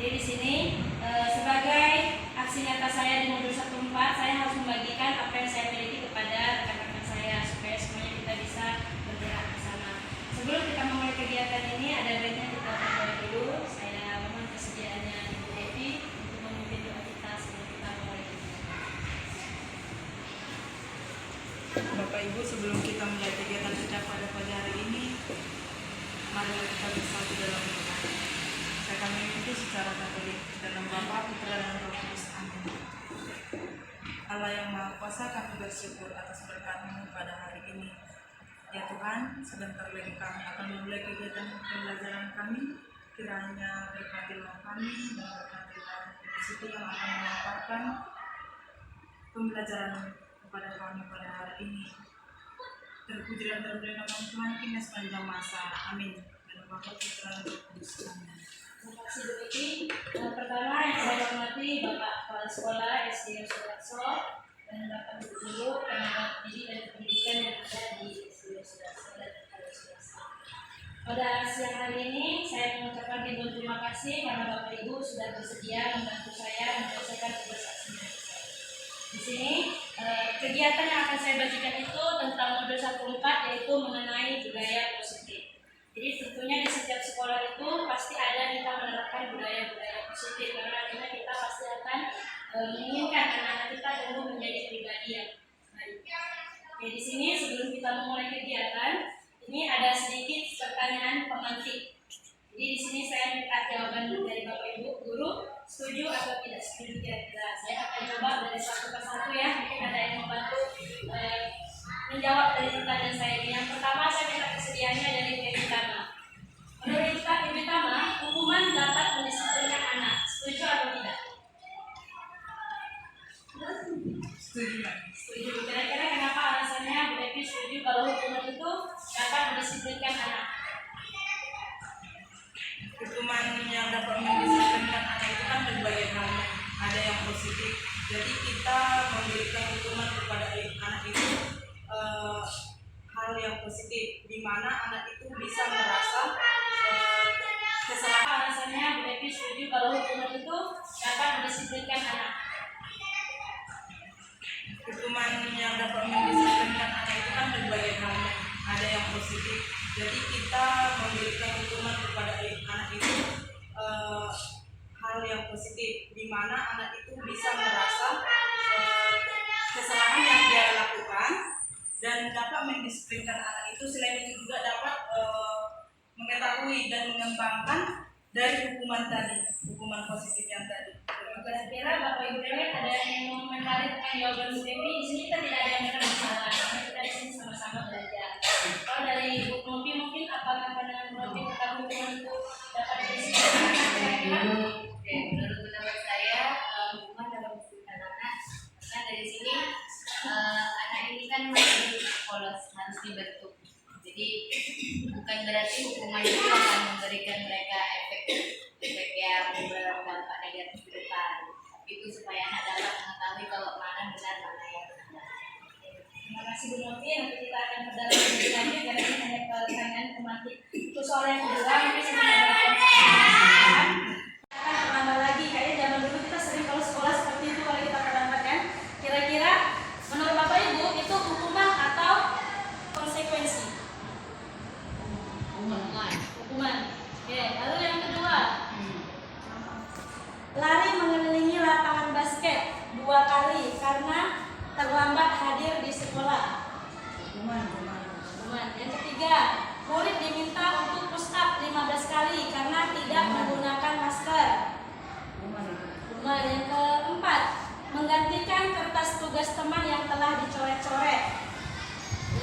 Jadi di sini sebagai aksi nyata saya di modul 1.4, saya harus membagikan apa yang saya miliki kepada rekan-rekan saya supaya semuanya kita bisa bergerak ke sana. Sebelum kita memulai kegiatan ini, ada baiknya kita berdoa dulu. Saya mohon kesediaannya Ibu Devi untuk memimpin doa kita sebelum kita mulai kegiatan. Bapak Ibu, sebelum kita mulai kegiatan kita pada pagi hari ini, mari kita bersatu dalam doa. Saya akan mengikuti secara Katolik dalam Bapa, Putra, dan Roh Kudus. Amin. Allah yang Maha Kuasa, kami bersyukur atas berkat-Mu pada hari ini. Ya Tuhan, sebentar lagi kami akan memulai kegiatan pembelajaran kami. Kiranya berkatilah kami dan berkatilah Siti yang akan memaparkan pembelajaran kepada kami pada hari ini. Terpuji dan termulia nama Tuhan kini sepanjang masa. Amin. Dalam Bapa, Putra, dan Roh Kudus. Amin. Terima kasih Bu Devi. Pertama yang saya hormati Bapak Kepala Sekolah SD Sudarso dan Bapak Guru, tenaga pendidik dan pendidikan yang ada di SD Sudarso dan Sudarso. Pada siang hari ini saya mengucapkan ribuan terima kasih karena Bapak Ibu sudah bersedia membantu saya menyelesaikan tugas aksinya. Di sini kegiatan yang akan saya bagikan itu tentang modul 1.4, yaitu mengenai budaya positif. Jadi tentunya di setiap sekolah itu pasti ada kita menerapkan budaya-budaya positif, karena artinya kita pasti akan menginginkan anak-anak kita tumbuh menjadi pribadi yang baik. Oke, di sini sebelum kita memulai kegiatan, ini ada sedikit pertanyaan pemantik. Jadi di sini saya minta jawaban dari Bapak Ibu guru, setuju atau tidak setuju kira-kira. Saya akan coba dari satu ke satu ya, mungkin ada yang membantu menjawab dari pertanyaan saya ini. Yang pertama saya minta kesediaannya dari Ibu Tama. Menurut Ibu Tama, hukuman dapat mendisiplinkan anak. Setuju atau tidak? Setuju. Setuju. Kira-kira kenapa alasannya Bu Devi setuju kalau hukuman itu dapat mendisiplinkan anak? Hukuman yang dapat mendisiplinkan anak itu kan berbagai hal. Ada yang positif. Jadi kita memberikan hukuman kepada anak itu hal yang positif, di mana anak itu bisa merasa kesalahan. Alasannya Bu Devi setuju kalau hukuman itu dapat mendisiplinkan anak. Hukuman yang dapat mendisiplinkan anak itu kan berbagai hal. Ada yang positif. Jadi kita memberikan hukuman kepada anak itu hal yang positif, di mana anak itu bisa merasa kesalahan yang dia lakukan dan dapat mendisiplinkan anak itu. Selain itu juga dapat mengetahui dan mengembangkan dari hukuman tadi, hukuman positif yang tadi. Kira-kira Bapak Ibu Dewi ada yang mau menarik tentang jawaban Bu Devi? Di sini kita tidak ada yang benar salah, karena kita di sini sama-sama belajar. Kalau dari Bu Novi mungkin apakah pandangan Bu Novi tentang hukuman itu dapat didisiplinkan kira-kira? Oke, menurut pendapat saya hukuman dapat mendisiplinkan anak. Karena dari sini anak ini kan masih polos, harus dibentuk. Jadi bukan berarti hukuman itu akan memberikan mereka efek yang berdampak negatif ke depan. Tapi itu supaya anak dapat mengetahui kalau mana benar mana yang salah. Terima kasih Bu Novi. Nanti kita akan berdalam lebih lanjut karena ini hanya pertanyaan tematik. Untuk soal yang kedua, ini sebenarnya akan terlambat lagi. Kayaknya zaman dulu kita sering kalau sekolah seperti itu kalau kita terlambat kan. Kira-kira menurut Bapak Ibu itu hukuman atau konsekuensi? Hukuman. Oke, lalu yang kedua, lari mengelilingi lapangan basket 2 kali karena terlambat hadir di sekolah. Hukuman. Yang ketiga, murid diminta untuk push up 15 kali karena tidak menggunakan masker. Hukuman. Yang keempat, menggantikan kertas tugas teman yang telah dicoret-coret.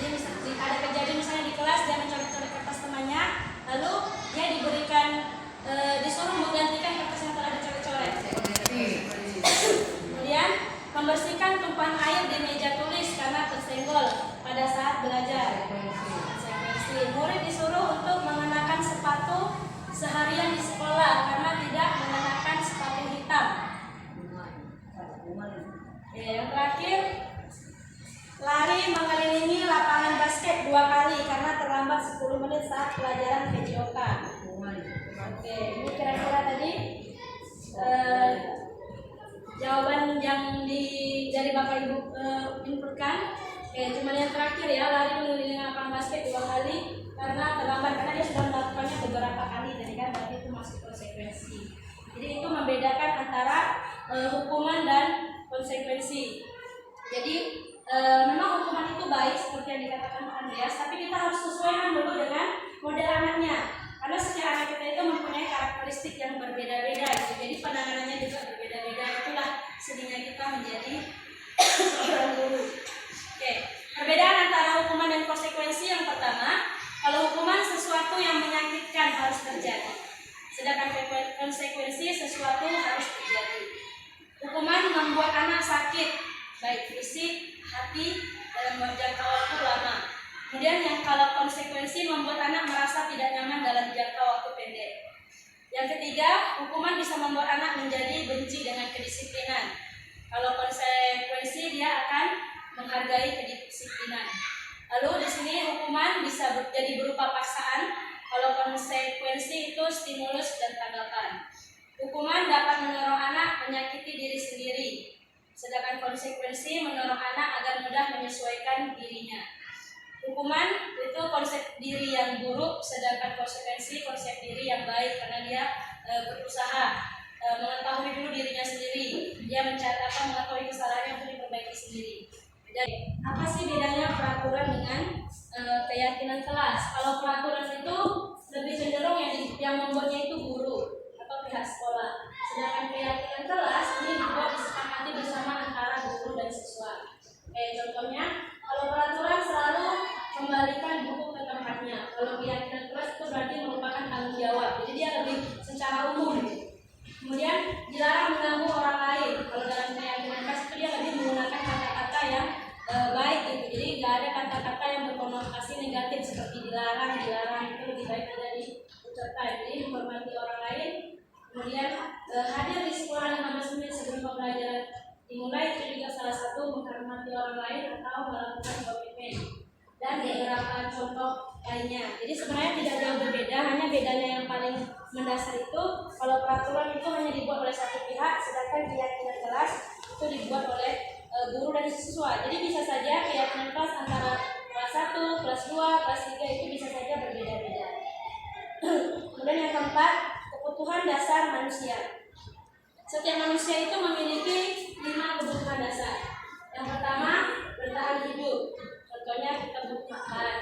Jadi ada kejadian misalnya di kelas dia mencoret-coret kertas temannya, lalu dia disuruh menggantikan kertas yang telah dicoret-coret. Kemudian membersihkan tumpahan air di meja tulis karena tersenggol pada saat belajar. Konsekuensi, murid disuruh untuk mengenakan sepatu seharian di sekolah karena tidak mengenakan sepatu hitam. Yang terakhir, lari mengelilingi lapangan basket 2 kali karena terlambat 10 menit saat pelajaran PJOK. Oke, ini kira-kira tadi eh, jawaban yang dari Bapak Ibu inputkan. Oke, cuma yang terakhir ya, lari mengelilingi lapangan basket 2 kali karena terlambat, karena dia sudah melakukannya beberapa kali tadi kan, berarti itu masuk konsekuensi. Jadi itu membedakan antara hukuman dan konsekuensi. Jadi memang hukuman itu baik seperti yang dikatakan Pak Andreas, tapi kita harus sesuaikan dulu dengan model anaknya. Karena setiap anak kita itu mempunyai karakteristik yang berbeda-beda, gitu. Jadi penanganannya juga berbeda-beda. Itulah sedihnya kita menjadi seorang guru. Oke, perbedaan antara hukuman dan konsekuensi yang pertama, kalau hukuman sesuatu yang menyakitkan harus terjadi, sedangkan konsekuensi sesuatu harus terjadi. Hukuman membuat anak sakit, baik fisik, hati, dalam jangka waktu lama. Kemudian yang kalau konsekuensi membuat anak merasa tidak nyaman dalam jangka waktu pendek. Yang ketiga, hukuman bisa membuat anak menjadi benci dengan kedisiplinan. Kalau konsekuensi dia akan menghargai kedisiplinan. Lalu di sini hukuman bisa jadi berupa paksaan. Kalau konsekuensi itu stimulus dan tanggapan. Hukuman dapat mendorong anak menyakiti diri sendiri, sedangkan konsekuensi mendorong anak agar mudah menyesuaikan dirinya. Hukuman itu konsep diri yang buruk, sedangkan konsekuensi konsep diri yang baik, karena dia berusaha mengetahui dulu dirinya sendiri, dia mengetahui kesalahannya untuk diperbaiki sendiri. Jadi apa sih bedanya peraturan dengan keyakinan kelas? Kalau peraturan itu lebih cenderung yang membuatnya itu guru atau pihak sekolah, sedangkan keyakinan kelas ini dibuat disepakati bersama antara guru dan siswa. Contohnya, kalau peraturan selalu kembalikan buku ke tempatnya. Kalau keyakinan kelas itu berarti merupakan tanggung jawab. Jadi dia lebih secara umum. Kemudian dilarang mengganggu orang lain. Kalau dalam keyakinan kelas itu dia lebih menggunakan kata-kata yang baik gitu. Jadi nggak ada kata-kata yang berkonotasi negatif seperti dilarang itu lebih baik tidak diucapkan. Jadi menghormati orang lain. Kemudian hadir di sekolah 15 menit sebelum pembelajaran dimulai, itu juga salah satu menghormati orang lain atau melakukan komitmen. Dan beberapa contoh lainnya. Jadi sebenarnya tidak jauh berbeda, hanya bedanya yang paling mendasar itu kalau peraturan itu hanya dibuat oleh satu pihak, sedangkan keyakinan kelas itu dibuat oleh guru dan siswa. Jadi bisa saja keyakinan kelas antara kelas 1, kelas 2, kelas 3 itu bisa saja berbeda-beda. Kemudian yang keempat, kebutuhan dasar manusia. Setiap manusia itu memiliki 5 kebutuhan dasar. Yang pertama, bertahan hidup. Contohnya kita butuh makan,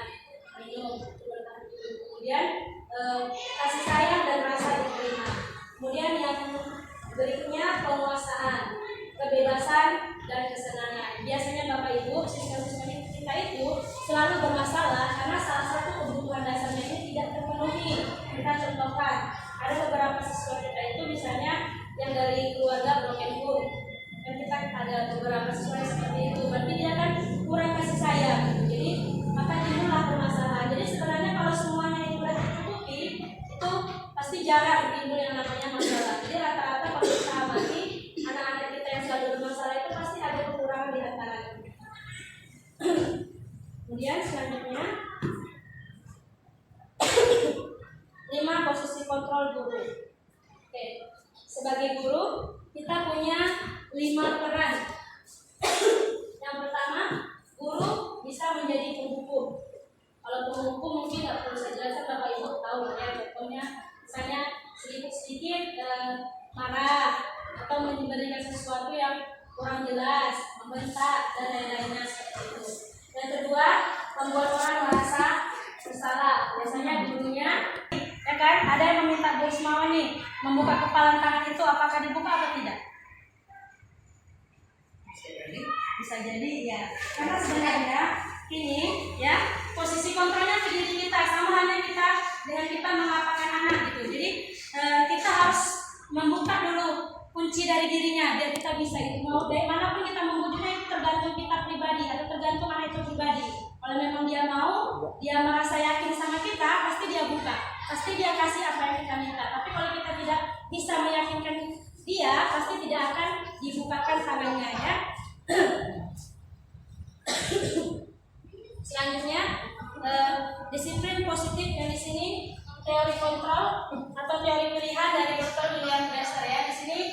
minum, bertahan hidup. Kemudian kasih sayang dan rasa diterima. Kemudian yang berikutnya penguasaan, kebebasan dan kesenangan. Biasanya Bapak Ibu, siswa-siswa kita itu selalu bermasalah karena salah satu kebutuhan dasarnya ini tidak terpenuhi. Kita contohkan, ada beberapa siswa kita itu misalnya yang dari keluarga broken home, dan kita ada beberapa siswa yang seperti itu, berarti dia kan kurang kasih sayang gitu. Jadi maka timbullah permasalahan. Jadi sebenarnya kalau semuanya itu sudah tercukupi, itu pasti jarang timbul yang namanya masalah. Jadi rata-rata kalau kita amati anak-anak kita yang selalu bermasalah itu pasti ada kekurangan di antaranya. Kemudian selanjutnya 5 posisi kontrol guru. Oke. Sebagai guru, kita punya 5 peran. Yang pertama, guru bisa menjadi penghukum. Kalau penghukum mungkin nggak perlu saya jelaskan, Bapak Ibu tahu ya. Contohnya, misalnya sedikit-sedikit marah atau memberikan sesuatu yang kurang jelas, membentak dan lain-lainnya seperti itu. Yang kedua, membuat orang merasa bersalah. Biasanya gurunya ya kan, ada yang meminta Bu Ismawan nih membuka kepalan tangan itu, apakah dibuka atau tidak? Bisa jadi ya, karena sebenarnya ini ya posisi kontrolnya ke diri kita, sama halnya kita dengan kita mengapakan anak gitu. Jadi kita harus membuka dulu kunci dari dirinya biar kita bisa itu. Mau dari manapun kita membukanya itu tergantung kita pribadi atau tergantung anak itu pribadi. Kalau memang dia mau, dia merasa yakin sama kita, pasti dia buka, pasti dia kasih apa yang kita minta. Tapi kalau kita tidak bisa meyakinkan dia, pasti tidak akan dibukakan tangannya ya. Selanjutnya disiplin positif yang di sini teori kontrol atau teori pilihan dari Dr. William Glasser ya. Di sini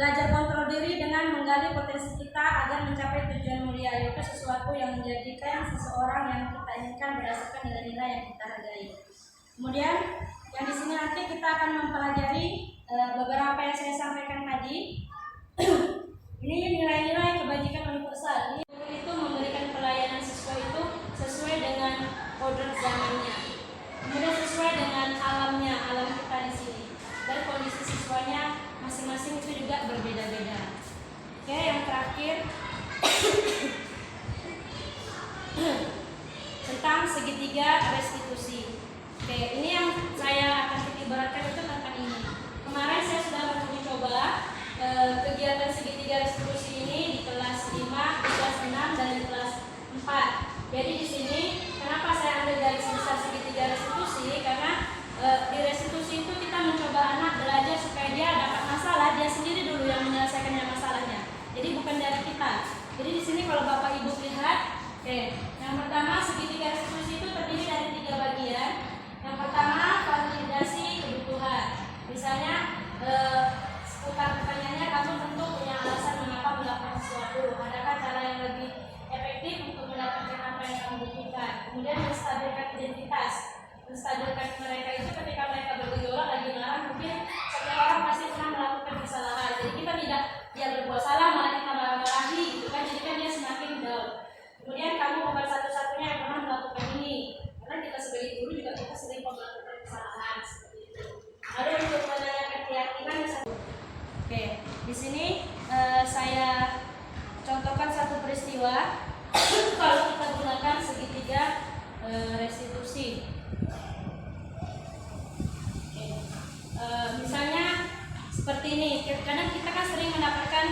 belajar kontrol diri dengan menggali potensi kita agar mencapai tujuan mulia, yaitu sesuatu yang menjadikan seseorang yang kita inginkan berdasarkan nilai-nilai yang kita hargai. Kemudian yang di sini nanti kita akan mempelajari beberapa yang saya sampaikan tadi. Ini nilai-nilai kebajikan universal. Ini itu memberikan pelayanan siswa itu sesuai dengan kodrat zamannya, kemudian sesuai dengan alamnya, alam kita di sini, dan kondisi siswanya masing-masing itu juga berbeda-beda. Oke, yang terakhir tentang segitiga restitusi. Oke, ini yang saya akan titik beratkan itu tentang ini. Kemarin saya sudah mencoba kegiatan segitiga restitusi ini di kelas 5, di kelas 6, dan di kelas 4. Jadi di sini kenapa saya ambil garis besar segitiga restitusi? Karena di restitusi itu kita mencoba anak belajar supaya dia dapat masalah, dia sendiri dulu yang menyelesaikannya masalahnya. Jadi bukan dari kita. Jadi di sini kalau Bapak Ibu lihat, yang pertama segitiga restitusi itu terdiri dari 3 bagian. Yang pertama validasi kebutuhan. Misalnya seputar pertanyaannya, kamu tentu punya alasan mengapa melakukan sesuatu. Adakah cara yang lebih efektif untuk mendapatkan apa yang kamu butuhkan? Kemudian menstabilkan identitas. Menstabilkan mereka itu ketika mereka bergejolak lagi marah, mungkin setiap orang pasti pernah melakukan kesalahan. Jadi kita tidak dia berbuat salah malah kita marah-marahi gitu kan. Jadi kan dia semakin down. Kemudian kamu bukan satu-satunya yang pernah melakukan ini. Karena kita sebagai guru juga kita sering melakukan kesalahan seperti itu. Lalu untuk menanyakan keyakinan misalnya. Oke, di sini saya contohkan satu peristiwa kalau kita gunakan segitiga restitusi. Misalnya seperti ini, kadang kita kan sering mendapatkan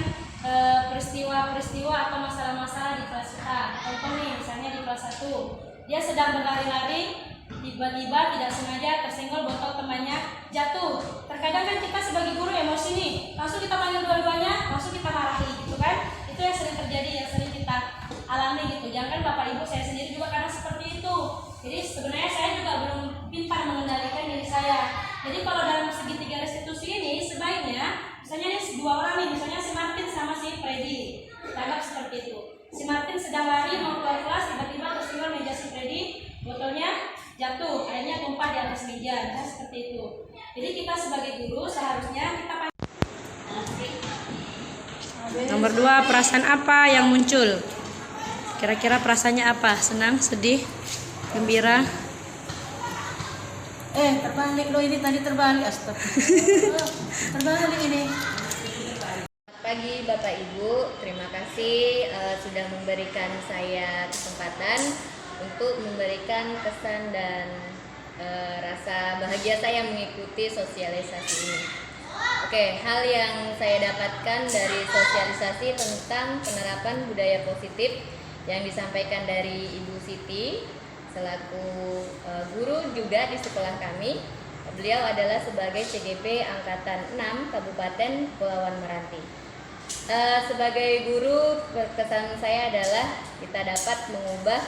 peristiwa-peristiwa atau masalah-masalah di kelas kita. Contoh nih, misalnya di kelas 1, dia sedang berlari-lari, tiba-tiba tidak sengaja tersenggol botol temannya, jatuh. Terkadang kan kita sebagai guru emosi nih, langsung kita panggil dua-duanya, langsung kita marahi gitu kan. Itu yang sering terjadi, yang sering kita alami gitu. Jangan Bapak Ibu, saya sendiri juga kadang seperti itu. Jadi sebenarnya saya juga belum pintar mengendalikan diri saya. Jadi kalau dalam segitiga restitusi ini sebaiknya, misalnya nih 2 orang nih, misalnya si Martin sama si Freddy, anggap seperti itu. Si Martin sedang lari mau keluar kelas, tiba-tiba tersenggol meja si Freddy, botolnya jatuh, akhirnya tumpah di atas meja, nah, seperti itu. Jadi kita sebagai guru seharusnya kita Nomor 2, perasaan apa yang muncul? Kira-kira perasaannya apa? Senang, sedih, gembira? terbalik loh, ini tadi terbalik, astagfirullah. Terbalik ini. Selamat pagi Bapak Ibu, terima kasih sudah memberikan saya kesempatan untuk memberikan kesan dan rasa bahagia saya mengikuti sosialisasi ini. Oke, hal yang saya dapatkan dari sosialisasi tentang penerapan budaya positif yang disampaikan dari Ibu Siti selaku guru juga di sekolah kami. Beliau adalah sebagai CGP Angkatan 6 Kabupaten Kepulauan Meranti. Sebagai guru, kesan saya adalah kita dapat mengubah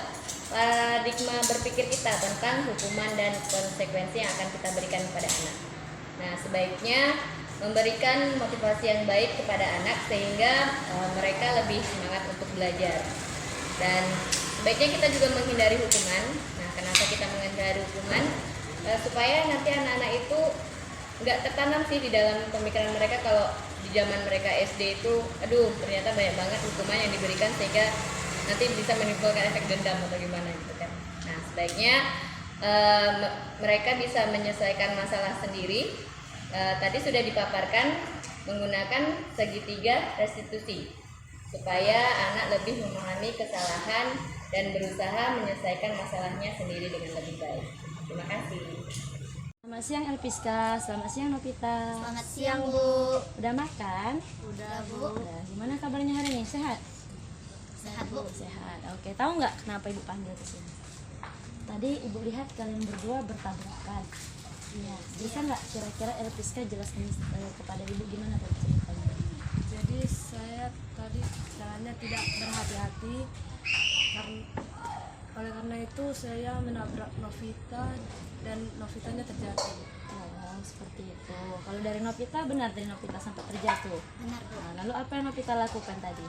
paradigma berpikir kita tentang hukuman dan konsekuensi yang akan kita berikan kepada anak. Nah, sebaiknya memberikan motivasi yang baik kepada anak sehingga mereka lebih semangat untuk belajar. Dan sebaiknya kita juga menghindari hukuman. Nah, kenapa kita menghindari hukuman? Supaya nanti anak-anak itu nggak tertanam sih di dalam pemikiran mereka kalau di zaman mereka SD itu, aduh ternyata banyak banget hukuman yang diberikan sehingga nanti bisa menimbulkan efek dendam atau gimana gitu kan. Nah, sebaiknya mereka bisa menyelesaikan masalah sendiri. Tadi sudah dipaparkan menggunakan segitiga restitusi supaya anak lebih memahami kesalahan dan berusaha menyelesaikan masalahnya sendiri dengan lebih baik. Terima kasih. Selamat siang Elpiska, selamat siang Novita. Selamat siang Bu. Udah makan? Udah Bu. Udah. Gimana kabarnya hari ini? Sehat? Sehat Bu. Sehat. Oke, tahu nggak kenapa Ibu panggil ke sini? Tadi Ibu lihat kalian berdua bertabrakan. Iya. Bisa nggak kira-kira Elpiska jelaskan kepada Ibu gimana tadi ceritanya? Jadi saya tadi jalannya tidak berhati-hati karena itu saya menabrak Novita dan Novitanya terjatuh. Oh, Oh, seperti itu. Kalau dari Novita, benar dari Novita sampai terjatuh. Benar Bu. Nah, lalu apa yang Novita lakukan tadi?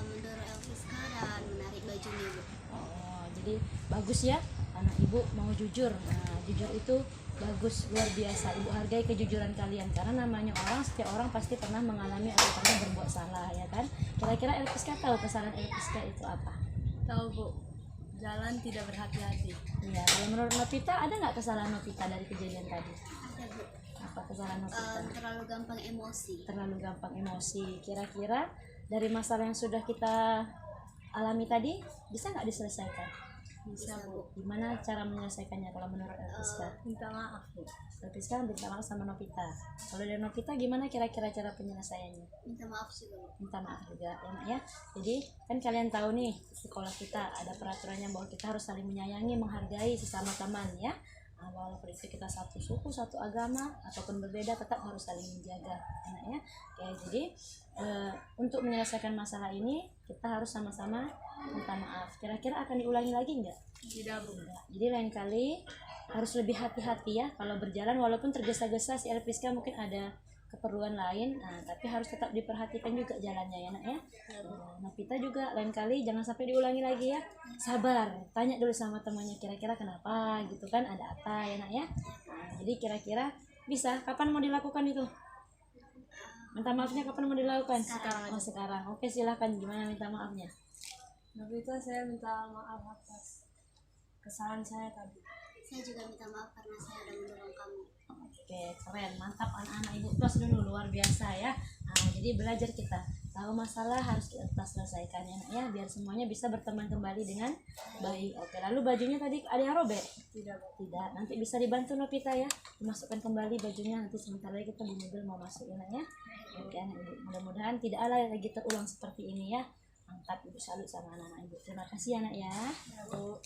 Mendorong Elviska dan menarik bajunya Bu. Oh, jadi bagus ya, anak ibu mau jujur. Nah, jujur itu bagus, luar biasa. Ibu hargai kejujuran kalian karena namanya orang, setiap orang pasti pernah mengalami atau pernah berbuat salah, ya kan? Kira-kira Elviska tahu kesalahan Elviska itu apa? Tahu Bu, jalan tidak berhati-hati. Iya, kalau menurut Novita ada nggak kesalahan Novita dari kejadian tadi? Ada Bu. Apa kesalahan Novita? Terlalu gampang emosi. Terlalu gampang emosi. Kira-kira dari masalah yang sudah kita alami tadi bisa nggak diselesaikan? Bisa Bu. Gimana cara menyelesaikannya kalau menurut Elviska? Minta maaf Bu. Elviska minta maaf sama Novita. Kalau dari Novita gimana kira-kira cara penyelesaiannya? Minta maaf juga Bu. Minta maaf juga ya Nak ya. Jadi kan kalian tahu nih sekolah kita ada peraturannya bahwa kita harus saling menyayangi, menghargai sesama teman ya. Nah, walaupun itu kita satu suku, satu agama ataupun berbeda tetap harus saling menjaga ya Nak ya. Oke, jadi untuk menyelesaikan masalah ini kita harus sama-sama minta maaf. Kira-kira akan diulangi lagi nggak? Tidak Bu. Enggak. Jadi lain kali harus lebih hati-hati ya kalau berjalan, walaupun tergesa-gesa si Elviska mungkin ada keperluan lain, nah, tapi harus tetap diperhatikan juga jalannya ya Nak ya. Novita juga lain kali jangan sampai diulangi lagi ya. Sabar, tanya dulu sama temannya kira-kira kenapa gitu kan, ada apa ya Nak ya. Nah, jadi kira-kira bisa kapan mau dilakukan itu? Minta maafnya kapan mau dilakukan? Sekarang Oh, sekarang. Oke, silahkan, gimana minta maafnya? Novita, saya minta maaf atas kesalahan saya tadi. Saya juga minta maaf karena saya udah mendorong kamu. Oke, keren, mantap anak-anak ibu plus dulu, luar biasa ya. Nah, jadi belajar kita tahu masalah harus kita selesaikan ya Nak ya, biar semuanya bisa berteman kembali dengan baik. Oke, lalu bajunya tadi ada yang robek? Tidak Bu. Tidak, nanti bisa dibantu Novita ya, dimasukkan kembali bajunya, nanti sebentar lagi kita di mobil mau masuk ya Nak ya. Oke anak ibu, mudah-mudahan tidak ada lagi terulang seperti ini ya. Mantap, ibu salut sama anak-anak ibu. Terima kasih ya Nak ya. Ya Bu.